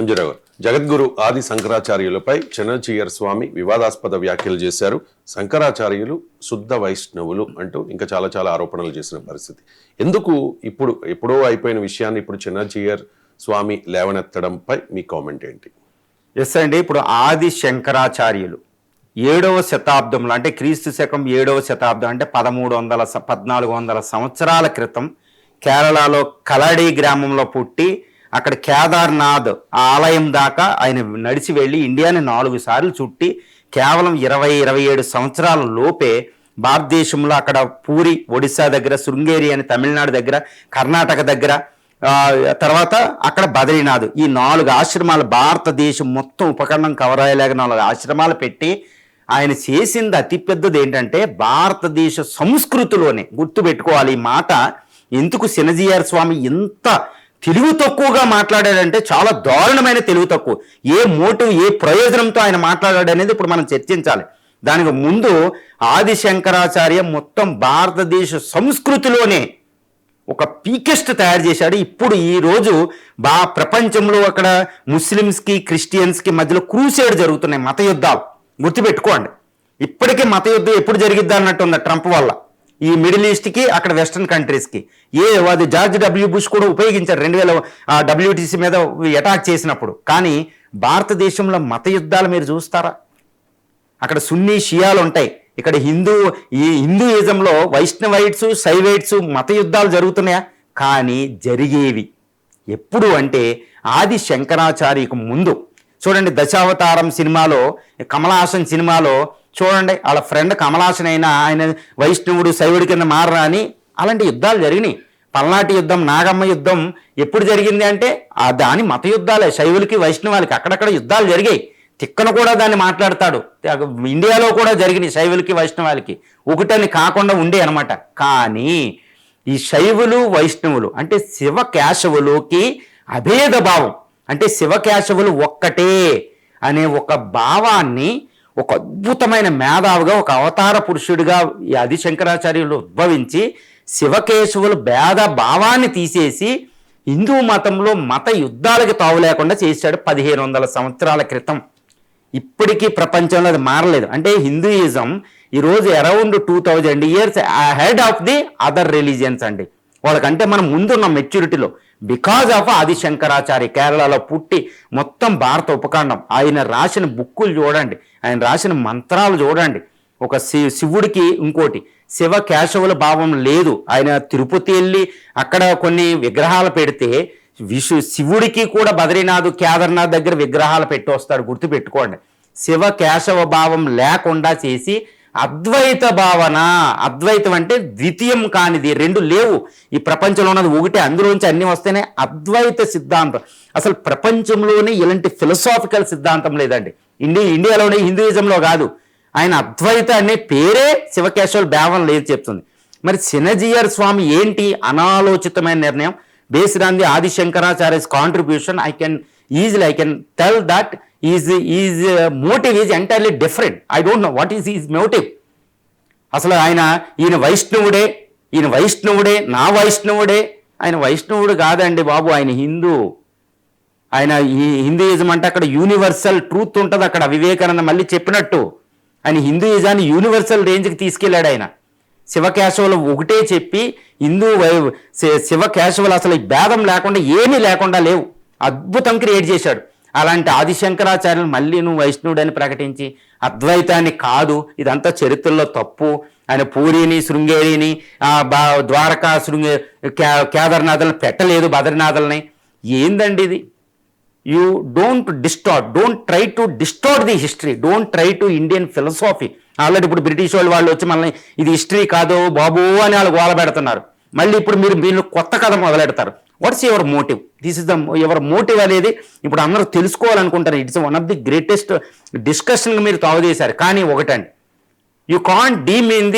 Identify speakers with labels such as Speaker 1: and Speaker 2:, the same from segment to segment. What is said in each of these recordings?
Speaker 1: మంజురావు గారు, జగద్గురు ఆది శంకరాచార్యులపై చిన్నజీయర్ స్వామి వివాదాస్పద వ్యాఖ్యలు చేశారు. శంకరాచార్యులు శుద్ధ వైష్ణవులు అంటూ ఇంకా చాలా చాలా ఆరోపణలు చేసిన పరిస్థితి. ఎందుకు ఇప్పుడు ఎప్పుడో అయిపోయిన విషయాన్ని ఇప్పుడు చిన్నజీయర్ స్వామి లేవనెత్తడంపై మీ కామెంట్ ఏంటి?
Speaker 2: ఎస్ అండి, ఇప్పుడు ఆది శంకరాచార్యులు 7వ శతాబ్దంలో, అంటే క్రీస్తు శకం 7వ శతాబ్దం, అంటే 1400 సంవత్సరాల క్రితం కేరళలో కలాడి గ్రామంలో పుట్టి అక్కడ కేదార్నాథ్ ఆలయం దాకా ఆయన నడిచి వెళ్ళి ఇండియాని 4 సార్లు చుట్టి కేవలం 27 సంవత్సరాల లోపే భారతదేశంలో అక్కడ పూరి ఒడిశా దగ్గర, శృంగేరి అని తమిళనాడు దగ్గర, కర్ణాటక దగ్గర, తర్వాత అక్కడ బద్రీనాథ్, ఈ 4 ఆశ్రమాలు, భారతదేశం మొత్తం ఉపఖండం కవర్ అయ్యేలాగా 4 ఆశ్రమాలు పెట్టి ఆయన చేసింది అతిపెద్దది ఏంటంటే భారతదేశ సంస్కృతిలోనే. గుర్తుపెట్టుకోవాలి ఈ మాట. ఎందుకు చిన్నజీయర్ స్వామి ఇంత తెలివి తక్కువగా మాట్లాడాడంటే చాలా దారుణమైన తెలివి తక్కువ. ఏ మోటివ్, ఏ ప్రయోజనంతో ఆయన మాట్లాడాడు అనేది ఇప్పుడు మనం చర్చించాలి. దానికి ముందు ఆది శంకరాచార్య మొత్తం భారతదేశ సంస్కృతిలోనే ఒక పీకెస్ట్ తయారు చేశాడు. ఇప్పుడు ఈరోజు ప్రపంచంలో అక్కడ ముస్లిమ్స్కి క్రిస్టియన్స్కి మధ్యలో క్రూసేడ్ జరుగుతున్నాయి, మత యుద్ధాలు. గుర్తుపెట్టుకోండి, ఇప్పటికే మత యుద్ధం ఎప్పుడు జరిగిద్దా అన్నట్టు ఉంది ట్రంప్ వల్ల. ఈ మిడిల్ ఈస్ట్కి, అక్కడ వెస్టర్న్ కంట్రీస్కి. అది జార్జ్ డబ్ల్యూ బుష్ కూడా ఉపయోగించారు 2000 WTC మీద అటాక్ చేసినప్పుడు. కానీ భారతదేశంలో మత యుద్ధాలు మీరు చూస్తారా? అక్కడ సున్నీ షియాలు ఉంటాయి. ఇక్కడ హిందూయిజంలో వైష్ణవైట్స్, శైవైట్స్ మత యుద్ధాలు జరుగుతున్నాయా? కానీ జరిగేవి ఎప్పుడు అంటే ఆది శంకరాచార్యకు ముందు. చూడండి, దశావతారం సినిమాలో, కమలాసన్ సినిమాలో చూడండి, వాళ్ళ ఫ్రెండ్ కమలాసన్ అయినా ఆయన వైష్ణవుడు శైవుడి కింద మారరా అని అలాంటి యుద్ధాలు జరిగినాయి. పల్నాటి యుద్ధం, నాగమ్మ యుద్ధం ఎప్పుడు జరిగింది అంటే దాని మత యుద్ధాలే. శైవులకి వైష్ణవాలకి అక్కడక్కడ యుద్ధాలు జరిగాయి. తిక్కన కూడా దాన్ని మాట్లాడతాడు. ఇండియాలో కూడా జరిగినాయి శైవులకి వైష్ణవాలకి, ఒకటని కాకుండా ఉండే అనమాట. కానీ ఈ శైవులు వైష్ణవులు అంటే శివ కేశవులకి అభేద భావం, అంటే శివ కేశవులు ఒక్కటే అనే ఒక భావాన్ని ఒక అద్భుతమైన మేధావిగా, ఒక అవతార పురుషుడిగా ఈ ఆది శంకరాచార్యులు ఉద్భవించి శివకేశవులు భేద భావాన్ని తీసేసి హిందూ మతంలో మత యుద్ధాలకి తావు లేకుండా చేశాడు 1500 సంవత్సరాల క్రితం. ఇప్పటికీ ప్రపంచంలో అది మారలేదు. అంటే హిందూయిజం ఈరోజు around 2000 years ahead of the other religions అండి. వాళ్ళకంటే మనం ముందున్న మెచ్యూరిటీలో బికాజ్ ఆఫ్ ఆది శంకరాచార్య కేరళలో పుట్టి మొత్తం భారత ఉపఖండం, ఆయన రాసిన బుక్కులు చూడండి, ఆయన రాసిన మంత్రాలు చూడండి. ఒక శివుడికి ఇంకోటి శివ కేశవుల భావం లేదు. ఆయన తిరుపతి వెళ్ళి అక్కడ కొన్ని విగ్రహాలు పెడితే శివుడికి కూడా బద్రీనాథ్, కేదార్నాథ్ దగ్గర విగ్రహాలు పెట్టి వస్తాడు. గుర్తుపెట్టుకోండి, శివ కేశవ భావం లేకుండా చేసి అద్వైత భావన. అద్వైతం అంటే ద్వితీయం కానిది, 2 లేవు ఈ ప్రపంచంలో ఉన్నది ఒకటే, అందులోంచి అన్ని వస్తేనే అద్వైత సిద్ధాంతం. అసలు ప్రపంచంలోనే ఇలాంటి ఫిలసాఫికల్ సిద్ధాంతం లేదండి. ఇండియాలోనే హిందూయిజంలో కాదు. ఆయన అద్వైత అనే పేరే శివకేశవుల భావం లేదు చెప్తుంది. మరి చిన్నజీయర్ స్వామి ఏంటి అనాలోచితమైన నిర్ణయం? Based on the Adi Shankaracharya's contribution I can tell that his motive is entirely different. I don't know what is his motive. అసలు ఈయన వైష్ణవుడే, నా వైష్ణవుడే. ఆయన వైష్ణవుడు కాదండి బాబు, ఆయన హిందూ. ఆయన ఈ హిందూయిజం అంటే అక్కడ యూనివర్సల్ ట్రూత్ ఉంటుంది. అక్కడ వివేకానంద మళ్ళీ చెప్పినట్టు ఆయన హిందూయిజాన్ని యూనివర్సల్ రేంజ్కి తీసుకెళ్ళాడు. ఆయన శివకేశవులు ఒకటే చెప్పి శివకేశవులు అసలు ఈ భేదం లేకుండా, ఏమీ లేకుండా లేవు, అద్భుతం క్రియేట్ చేశాడు. అలాంటి ఆది శంకరాచార్యులు మళ్ళీ నువ్వు వైష్ణవుడు అని ప్రకటించి అద్వైతాన్ని కాదు, ఇదంతా చరిత్రలో తప్పు, ఆయన పూరిని, శృంగేరిని, ద్వారకా, కేదార్నాథులను పెట్టలేదు, బద్రీనాథులని. ఏందండి ఇది? You don't try to distort the history, don't try to Indian philosophy. Already ఇప్పుడు బ్రిటిష్ వాళ్ళు వచ్చి మనల్ని ఇది హిస్టరీ కాదు బాబు అని వాళ్ళు గోల పెడుతున్నారు. మళ్ళీ ఇప్పుడు మీరు కొత్త కథ మొదలెడతారు. What's your motive? This is your motive అనేది ఇప్పుడు అందరూ తెలుసుకోవాలనుకుంటారు. It's one of the greatest డిస్కషన్గా మీరు తాగుదేశారు. కానీ ఒకటండి, you can't demean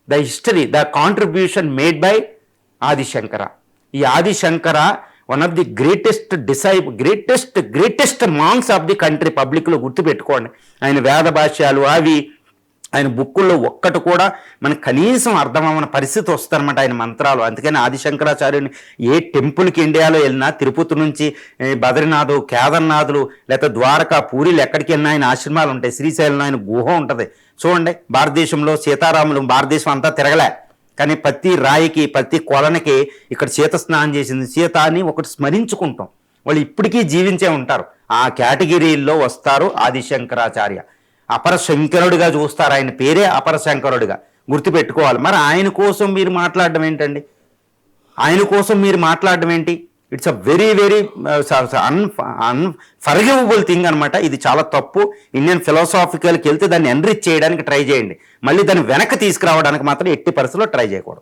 Speaker 2: the history, the contribution made by Adi Shankara. ఈ Adi Shankara one of the greatest monks of the country. పబ్లిక్లో గుర్తుపెట్టుకోండి. ఆయన వేద భాష్యాలు అవి ఆయన బుక్కుల్లో ఒక్కటి కూడా మనకు కనీసం అర్థమవన పరిస్థితి వస్తుందన్నమాట ఆయన మంత్రాలు. అందుకని ఆదిశంకరాచార్యుని ఏ టెంపుల్కి ఇండియాలో వెళ్ళినా, తిరుపతి నుంచి బద్రీనాథ్, కేదార్నాథ్లు, లేకపోతే ద్వారకా, పూరీలు ఎక్కడికి వెళ్ళినా ఆయన ఆశ్రమాలు ఉంటాయి. శ్రీశైలంలో ఆయన గుహ ఉంటుంది. చూడండి, భారతదేశంలో సీతారాములు భారతదేశం అంతా తిరగలే, కానీ ప్రతి రాయికి, ప్రతి కొలనికి ఇక్కడ సీత స్నానం చేసింది, సీత అని ఒకటి స్మరించుకుంటాం. వాళ్ళు ఇప్పటికీ జీవించే ఉంటారు. ఆ కేటగిరీల్లో వస్తారు ఆదిశంకరాచార్య. అపర శంకరుడిగా చూస్తారు, ఆయన పేరే అపర శంకరుడిగా గుర్తుపెట్టుకోవాలి. మరి ఆయన కోసం మీరు మాట్లాడడం ఏంటండి? ఆయన కోసం మీరు మాట్లాడడం ఏంటి? It's a very very unforgivable thing అనమాట. ఇది చాలా తప్పు. ఇండియన్ ఫిలాసాఫికల్కి వెళ్తే దాన్ని ఎన్రిచ్ చేయడానికి ట్రై చేయండి, మళ్ళీ దాన్ని వెనక్కి తీసుకురావడానికి మాత్రం ఎట్టి పరిస్థితుల్లో ట్రై చేయకూడదు.